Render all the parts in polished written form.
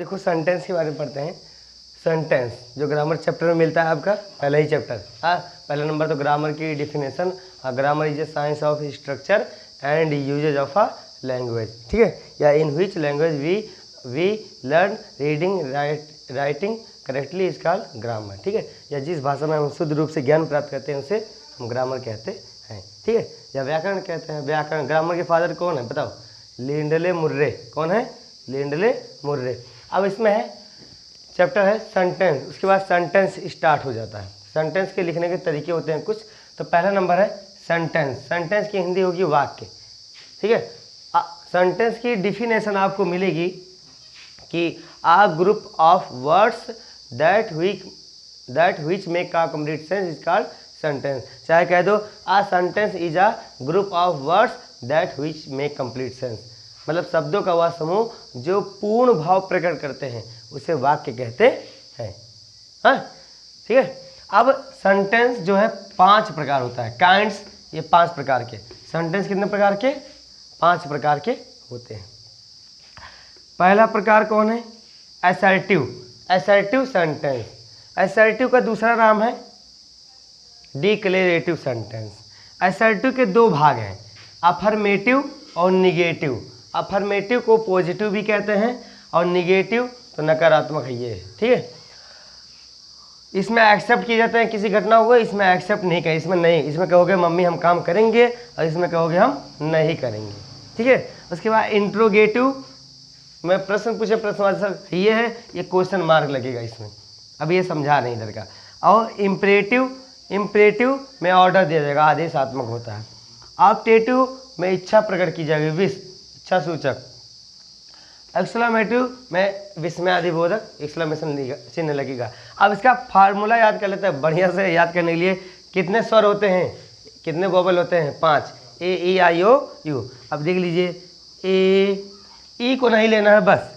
देखो सेंटेंस के बारे में पढ़ते हैं। सेंटेंस जो ग्रामर चैप्टर में मिलता है आपका पहला ही चैप्टर। हाँ, पहला नंबर तो ग्रामर की definition. Grammar is a science of structure and usage of a language, ठीक है, या in which language we learn reading writing correctly is called grammar, ठीक है, या जिस भाषा में हम शुद्ध रूप से ज्ञान प्राप्त करते हैं उसे हम ग्रामर कहते हैं, ठीक है, या व्याकरण कहते हैं। व्याकरण ग्रामर के फादर कौन है बताओ? Lindley Murray. कौन है? Lindley Murray. अब इसमें है चैप्टर है सेंटेंस, उसके बाद सेंटेंस स्टार्ट हो जाता है। सेंटेंस के लिखने के तरीके होते हैं कुछ। तो पहला नंबर है सेंटेंस। सेंटेंस की हिंदी होगी वाक्य, ठीक है। सेंटेंस की डिफिनेशन आपको मिलेगी कि a group of words that which make a complete sense is called sentence. चाहे कह दो a sentence is a group of words that which make complete sense, मतलब शब्दों का वह समूह जो पूर्ण भाव प्रकट करते हैं उसे वाक्य कहते हैं। हाँ, ठीक है। अब सेंटेंस जो है 5 प्रकार होता है। काइंड्स, ये 5 प्रकार के सेंटेंस कितने प्रकार के? 5 प्रकार के होते हैं। पहला प्रकार कौन है? असर्टिव। Assertive sentence. असर्टिव का दूसरा नाम है डिक्लेरेटिव सेंटेंस। असर्टिव के 2 भाग हैं, अफर्मेटिव और निगेटिव। अफर्मेटिव को पॉजिटिव भी कहते हैं और निगेटिव तो नकारात्मक है ये, ठीक है। इसमें एक्सेप्ट किए जाते हैं किसी घटना को, इसमें एक्सेप्ट नहीं कहें, इसमें नहीं। इसमें कहोगे मम्मी हम काम करेंगे और इसमें कहोगे हम नहीं करेंगे, ठीक है। उसके बाद इंट्रोगेटिव में प्रश्न पूछे, प्रश्न आंसर ये है, ये क्वेश्चन मार्क लगेगा इसमें, अब ये समझा नहीं इधर का। और इम्परेटिव में ऑर्डर दिया जाएगा, आदेशात्मक होता है। ऑप्टेटिव में इच्छा प्रकट की जाएगी, विश, इच्छा सूचक। एक्सक्लेमेटिव में विस्मयादिबोधक एक्सक्लेमेशन चिन्ह लगेगा। अब इसका फार्मूला याद कर लेते हैं बढ़िया से। याद करने के लिए कितने स्वर होते हैं, कितने वोवल होते हैं? 5, ए ई आई ओ यू। अब देख लीजिए, ए ई को नहीं लेना है, बस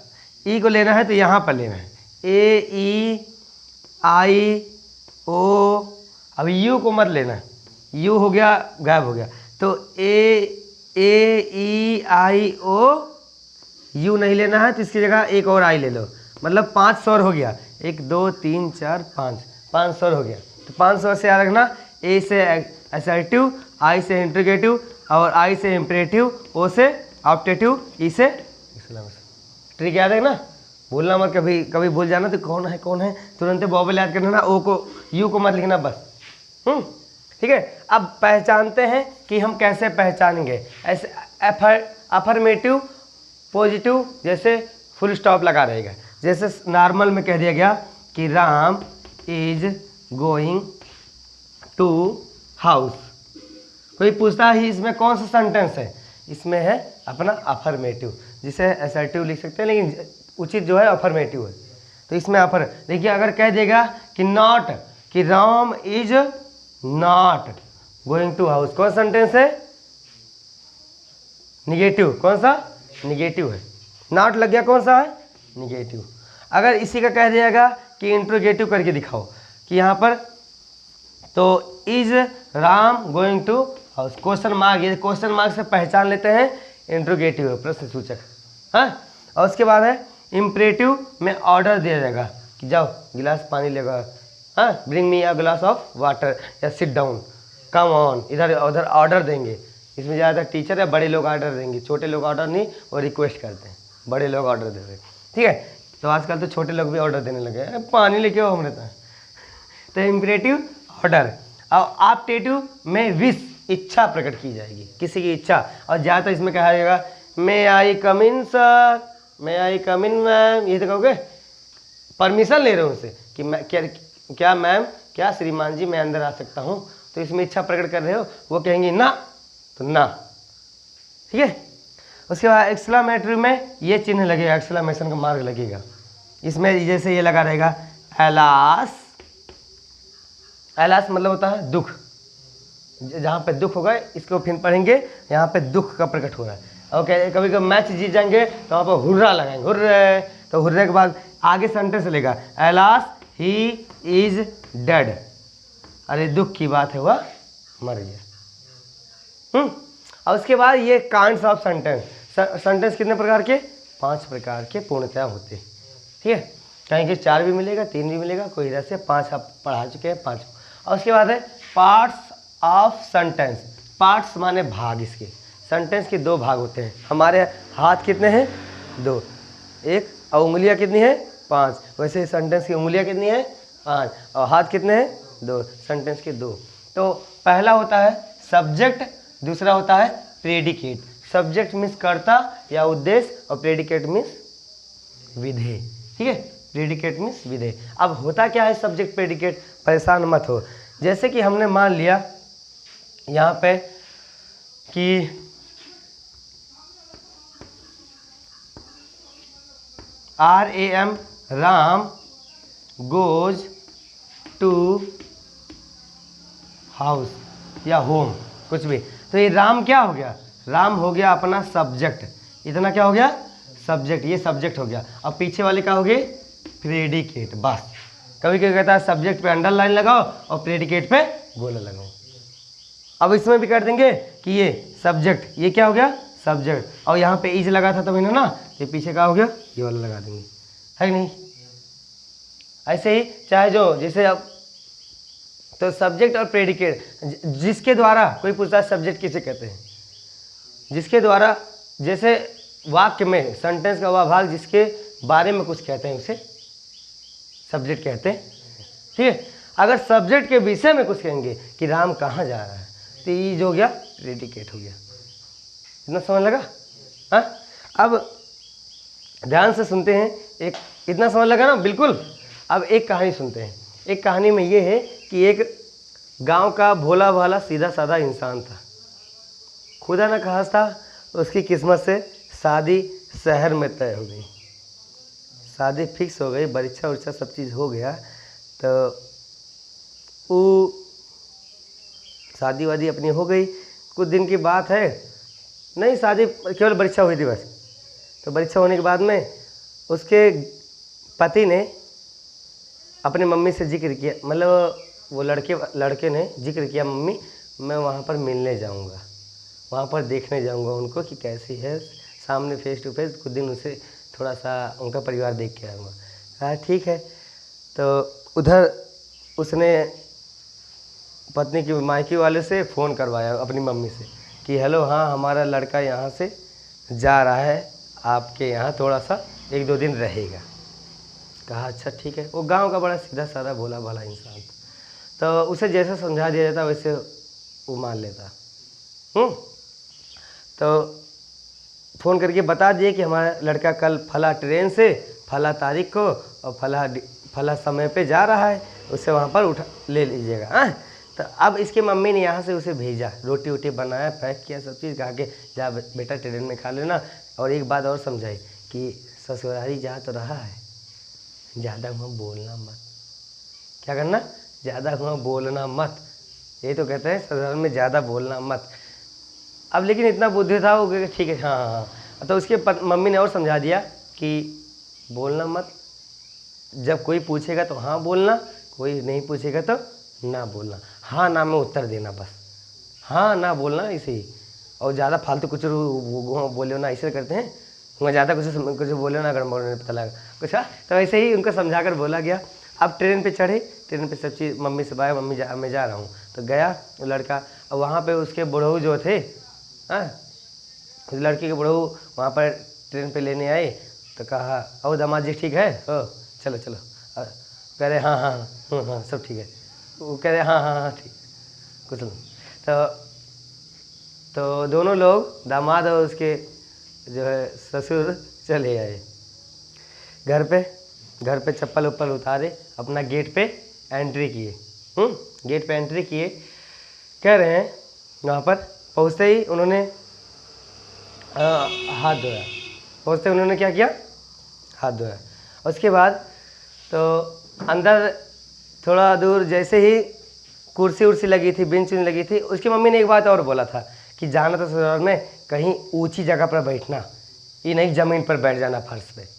ई को लेना है तो यहाँ पर लेना है, ए ई आई ओ। अब यू को मत लेना, यू हो गया गायब हो गया, तो ए ई आई ओ यू नहीं लेना है, तो इसकी जगह एक और आई ले लो, मतलब 5 स्वर हो गया। 1 2 3 4 5 स्वर हो गया। तो 5 स्वर से याद रखना, ए से असर्टिव, आई से इंट्रोगेटिव, और आई से इम्परेटिव, ओ से ऑप्टेटिव, ई से एक्सक्लेमेशन। ट्रिक याद है ना, भूलना मत, कभी भूल जाना तो कौन है तुरंत वोवेल याद करना ना, ओ को यू को मत लिखना बस, ठीक है। अब पहचानते हैं कि हम कैसे पहचानेंगे। ऐसे अफर्मेटिव पॉजिटिव जैसे फुल स्टॉप लगा रहेगा, जैसे नॉर्मल में कह दिया गया कि Ram is going to house. कोई पूछता है इसमें कौन सा सेंटेंस है, इसमें है अपना अफर्मेटिव, जिसे असर्टिव लिख सकते हैं, लेकिन उचित जो है अफर्मेटिव है। तो इसमें देखिए, अगर कह देगा कि नॉट, कि Ram is not going to house, कौन सा सेंटेंस है? निगेटिव। कौन सा? निगेटिव है। नॉट लग गया, कौन सा है? निगेटिव। अगर इसी का कह दिएगा कि इंट्रोगेटिव करके दिखाओ कि यहाँ पर, तो is Ram going to house, question mark, ये क्वेश्चन मार्क से पहचान लेते हैं इंट्रोगेटिव है, प्रश्न सूचक। हाँ, और उसके बाद है इम्परेटिव में ऑर्डर दिया जाएगा कि जाओ गिलास पानी लेगा, हाँ, bring me a glass of water, या सिट डाउन, कम ऑन, इधर उधर ऑर्डर देंगे। इसमें ज़्यादातर टीचर या बड़े लोग ऑर्डर देंगे, छोटे लोग ऑर्डर नहीं, वो रिक्वेस्ट करते हैं, बड़े लोग ऑर्डर दे रहे हैं, ठीक है। तो आजकल तो छोटे लोग भी ऑर्डर देने लगे हैं, पानी लेके आओ हम रहता है। तो इम्परेटिव ऑर्डर। और ऑप्टेटिव में विश, इच्छा प्रकट की जाएगी, किसी की इच्छा। और ज़्यादातर इसमें कहा जाएगा मे आई कम इन सर, मे आई कम इन मैम, ये तो कहोगे परमिशन ले रहे हो उनसे कि मैं क्या मैम, क्या श्रीमान जी मैं अंदर आ सकता हूँ, तो इसमें इच्छा प्रकट कर रहे हो, वो कहेंगे ना, तो ना, ठीक है। उसके बाद एक्सक्लेमेटरी में ये चिन्ह लगेगा, एक्सक्लेमेशन का मार्क लगेगा। इसमें जैसे ये लगा रहेगा एलास, एलास मतलब होता है दुख, जहाँ पे दुख होगा इसको फिर पढ़ेंगे, यहाँ पे दुख का प्रकट हो रहा है। और कभी कभी मैच जीत जाएंगे तो वहाँ पर हुर्रा लगाएंगे, हुर्रे, तो हुर्रे के बाद आगे सेंटेंस लेगा एलास ही इज डेड, अरे दुख की बात है वह मर गया। और उसके बाद ये काइंड्स ऑफ सेंटेंस। सेंटेंस कितने प्रकार के? 5 प्रकार के पूर्णतया होते हैं, ठीक है, कहीं कि 4 भी मिलेगा, 3 भी मिलेगा, कोई इधर से 5 आप पढ़ा चुके हैं, 5। और उसके बाद है पार्ट्स ऑफ सेंटेंस। पार्ट्स माने भाग, इसके सेंटेंस के 2 भाग होते हैं। हमारे हाथ कितने हैं? 2, 1, और उंगलियां कितनी है? 5। वैसे सेंटेंस की उंगलियां कितनी है? 5, और हाथ कितने हैं? 2। सेंटेंस के 2। तो पहला होता है सब्जेक्ट, दूसरा होता है प्रेडिकेट। सब्जेक्ट मीन्स कर्ता या उद्देश्य, और प्रेडिकेट मीन्स विधेय। ठीक है, प्रेडिकेट मीन्स विधेय। अब होता क्या है सब्जेक्ट प्रेडिकेट, परेशान मत हो। जैसे कि हमने मान लिया यहाँ पे कि RAM, Ram goes to house या होम, कुछ भी। तो ये राम क्या हो गया? राम हो गया अपना सब्जेक्ट। इतना क्या हो गया? सब्जेक्ट, ये सब्जेक्ट हो गया। अब पीछे वाले क्या हो गए? प्रेडिकेट। बस कभी कभी कहता है सब्जेक्ट पे अंडरलाइन लगाओ और प्रेडिकेट पे गोला लगाओ। अब इसमें भी कर देंगे कि ये सब्जेक्ट, ये क्या हो गया? सब्जेक्ट, और यहाँ पे इज लगा था तो मैंने ना, ये पीछे क्या हो गया? ये वाला लगा देंगे, है कि नहीं? ऐसे ही चाहे जो जैसे अब तो सब्जेक्ट और प्रेडिकेट, जिसके द्वारा कोई पूछता है सब्जेक्ट किसे कहते हैं? जिसके द्वारा, जैसे वाक्य में सेंटेंस का वह भाग जिसके बारे में कुछ कहते हैं उसे सब्जेक्ट कहते हैं। ठीक है, अगर सब्जेक्ट के विषय में कुछ कहेंगे कि राम कहाँ जा रहा है, तो ये जो हो गया प्रेडिकेट हो गया। इतना समझ लगा? हाँ, अब ध्यान से सुनते हैं। एक इतना समझ लगा ना? बिल्कुल। अब एक कहानी सुनते हैं। एक कहानी में ये है कि एक गांव का भोला भाला सीधा साधा इंसान था। खुदा न खास था, उसकी किस्मत से शादी शहर में तय हो गई। शादी फिक्स हो गई, परीक्षा उरीक्षा सब चीज़ हो गया। तो वो शादी वादी अपनी हो गई। कुछ दिन की बात है, नहीं शादी, केवल परीक्षा हुई थी बस। तो परीक्षा होने के बाद में उसके पति ने अपनी मम्मी से जिक्र किया, मतलब वो लड़के ने जिक्र किया, मम्मी मैं वहाँ पर मिलने जाऊँगा, वहाँ पर देखने जाऊँगा उनको कि कैसी है, सामने फेस टू फेस कुछ दिन उसे थोड़ा सा उनका परिवार देख के आऊँगा। हाँ ठीक है। तो उधर उसने पत्नी की मायके वाले से फ़ोन करवाया अपनी मम्मी से कि हेलो, हाँ हमारा लड़का यहाँ से जा रहा है, आपके यहाँ थोड़ा सा 1-2 दिन रहेगा। कहा अच्छा ठीक है। वो गांव का बड़ा सीधा साधा भोला भाला इंसान था, तो उसे जैसे समझा दिया जाता वैसे वो मान लेता। तो फ़ोन करके बता दिए कि हमारा लड़का कल फला ट्रेन से फला तारीख को और फला समय पे जा रहा है, उसे वहाँ पर उठा ले लीजिएगा। हाँ, तो अब इसके मम्मी ने यहाँ से उसे भेजा, रोटी वोटी बनाया, पैक किया, सब चीज़ कहा के जा बेटा ट्रेन में खा लेना। और एक बात और समझाई कि ससुरारी जा तो रहा है, ज़्यादा वहाँ बोलना मत। क्या करना? ज़्यादा वहाँ बोलना मत। ये तो कहते हैं ससुराल में ज़्यादा बोलना मत। अब लेकिन इतना बुद्धि था वो कि ठीक है, हाँ हाँ हाँ। तो उसके मम्मी ने और समझा दिया कि बोलना मत, जब कोई पूछेगा तो हाँ बोलना, कोई नहीं पूछेगा तो ना बोलना, हाँ ना में उत्तर देना, बस हाँ ना बोलना इसे ही। और ज़्यादा फालतू कुछ बोले ना, ऐसे करते हैं, वहाँ ज़्यादा कुछ बोले ना, अगर बोलने पता लगा कुछ। हाँ, तो ऐसे ही उनको समझा कर बोला गया। अब ट्रेन पे चढ़े, ट्रेन पे सब चीज़ मम्मी से बाय, मम्मी मैं जा रहा हूँ। तो गया लड़का, और वहाँ पे उसके बुढ़ऊ जो थे, हाँ लड़के के बुढ़ऊ वहाँ पर ट्रेन पे लेने आए। तो कहा ओ दामाद जी ठीक है, ओ चलो चलो। कह रहे हाँ हाँ हाँ हाँ सब ठीक है। वो कह रहे हाँ हाँ हाँ ठीक कुछ नहीं। तो दोनों लोग, दामाद और उसके जो है ससुर, चले आए घर पे चप्पल उप्पल उतारे, अपना गेट पे एंट्री किए। गेट पे एंट्री किए, कह रहे हैं वहाँ पर पहुँचते ही उन्होंने हाथ धोया। पहुँचते उन्होंने क्या किया? हाथ धोया। उसके बाद तो अंदर थोड़ा दूर जैसे ही कुर्सी उर्सी लगी थी, बेंच लगी थी, उसकी मम्मी ने एक बात और बोला था कि जाना तो ससुराल में कहीं ऊंची जगह पर बैठना, ये नहीं ज़मीन पर बैठ जाना फर्श पे।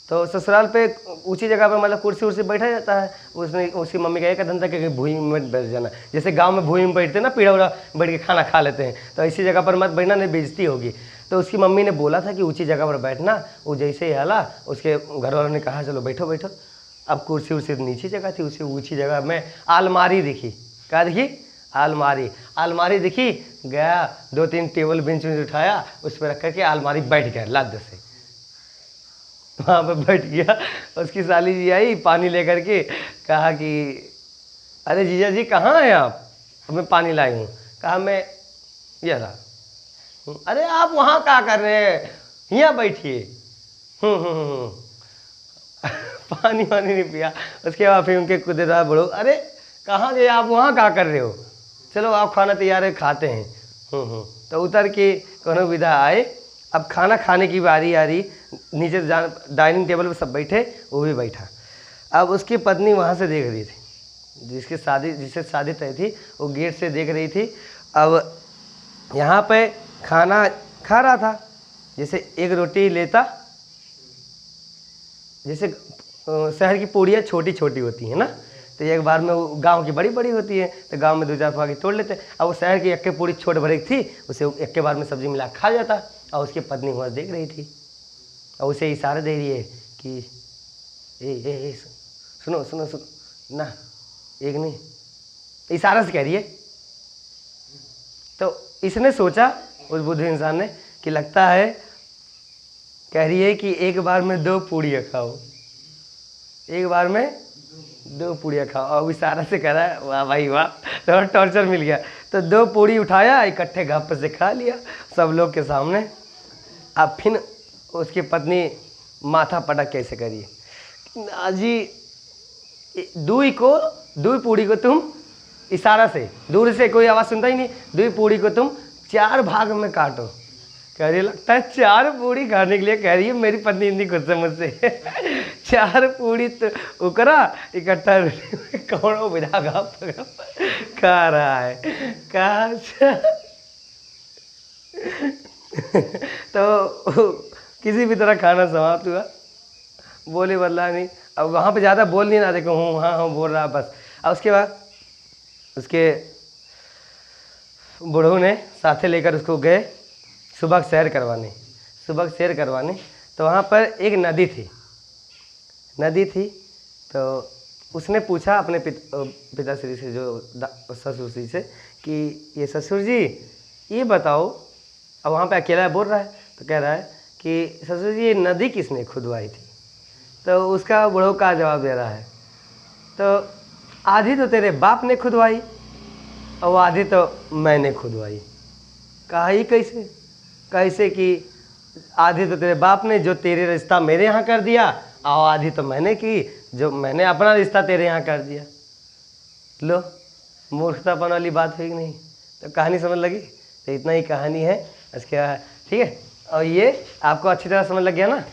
तो ससुराल पे ऊंची जगह पर मतलब कुर्सी उर्सी बैठा जाता है। उसमें उसकी मम्मी का एक धंधा कि भूमि में बैठ जाना, जैसे गांव में भूमि में बैठते ना, पीढ़ा उड़ा बैठ के खाना खा लेते हैं, तो ऐसी जगह पर मत बैठना, नहीं बेइज्जती होगी। तो उसकी मम्मी ने बोला था कि ऊंची जगह पर बैठना, वो जैसे ही हाला उसके घर वालों ने कहा चलो बैठो बैठो। अब कुर्सी उर्सी नीचे जगह थी, उसे ऊंची जगह में अलमारी दिखी। क्या दिखी? अलमारी। अलमारी दिखी, गया 2-3 टेबल बेंच में उठाया, उस पर रख करके अलमारी बैठ गया लाद से, वहाँ पर बैठ गया। उसकी साली जी आई पानी लेकर के, कहा कि अरे जीजा जी कहाँ हैं आप? मैं पानी लाई हूँ। कहा मैं ये रहा। अरे आप वहाँ क्या कर रहे हैं, यहाँ बैठिए। पानी वानी नहीं पिया। उसके बाद फिर उनके कुछ देर बाद बोलो, अरे कहाँ गए आप, वहाँ क्या कर रहे हो, चलो आप खाना तैयार है खाते हैं। तो उतर के कोनो विधा आए। अब खाना खाने की बारी आ रही, नीचे डाइनिंग टेबल पर सब बैठे, वो भी बैठा। अब उसकी पत्नी वहाँ से देख रही थी, जिससे शादी तय थी, वो गेट से देख रही थी। अब यहाँ पे खाना खा रहा था, जैसे एक रोटी लेता, जैसे शहर की पूड़ियाँ छोटी छोटी होती हैं ना, तो एक बार में वो गांव की बड़ी बड़ी होती है, तो गांव में 2-4 फाकी तोड़ लेते। अब वो शहर की एक के पूड़ी छोट भरी थी, उसे एक के बार में सब्जी मिला खा जाता। और उसकी पत्नी वहाँ देख रही थी और उसे इशारा दे रही है कि ए सुनो सुनो सुनो ना, एक नहीं, इशारा से कह रही है। तो इसने सोचा, उस बुद्धू इंसान ने, कि लगता है कह रही है कि एक बार में 2 पूड़ियाँ खाओ, एक बार में 2 पूड़ियाँ खाओ। और इशारा से कह रहा है, वाह भाई वाह, थोड़ा टॉर्चर मिल गया। तो 2 पूड़ी उठाया, इकट्ठे गप से खा लिया सब लोग के सामने। अब फिर उसकी पत्नी माथा पटक कैसे करिए, जी 2 पूड़ी को तुम, इशारा से, दूर से कोई आवाज़ सुनता ही नहीं, 2 पूड़ी को तुम 4 भाग में काटो। कह रही लगता है 4 पूड़ी खाने के लिए कह रही है मेरी पत्नी, इतनी गुस्से मुझसे। 4 पूड़ी तो उकरा इकट्ठा कौड़ो बिना गप खा रहा है। कहा तो किसी भी तरह खाना समाप्त हुआ, बोले बदला नहीं। अब वहाँ पे ज़्यादा बोल नहीं रहा, देखो हूँ हाँ बोल रहा बस। और उसके बाद उसके बूढ़ों ने साथे लेकर उसको गए सुबह सैर करवाने। तो वहाँ पर एक नदी थी। तो उसने पूछा अपने पिताश्री से, जो ससुर जी से, कि ये ससुर जी ये बताओ, अब वहाँ पे अकेला बोल रहा है, तो कह रहा है कि ससुर जी ये नदी किसने खुदवाई थी? तो उसका बूढ़ों का जवाब दे रहा है, तो आधी तो तेरे बाप ने खुदवाई और आधी तो मैंने खुदवाई। कहा ही कैसे? कैसे कि आधी तो तेरे बाप ने जो तेरे रिश्ता मेरे यहाँ कर दिया, और आधी तो मैंने की जो मैंने अपना रिश्ता तेरे यहाँ कर दिया। लो, मूर्खतापन वाली बात है कि नहीं? तो कहानी समझ लगी? तो इतना ही कहानी है इसके, ठीक है। और ये आपको अच्छी तरह समझ लग गया ना?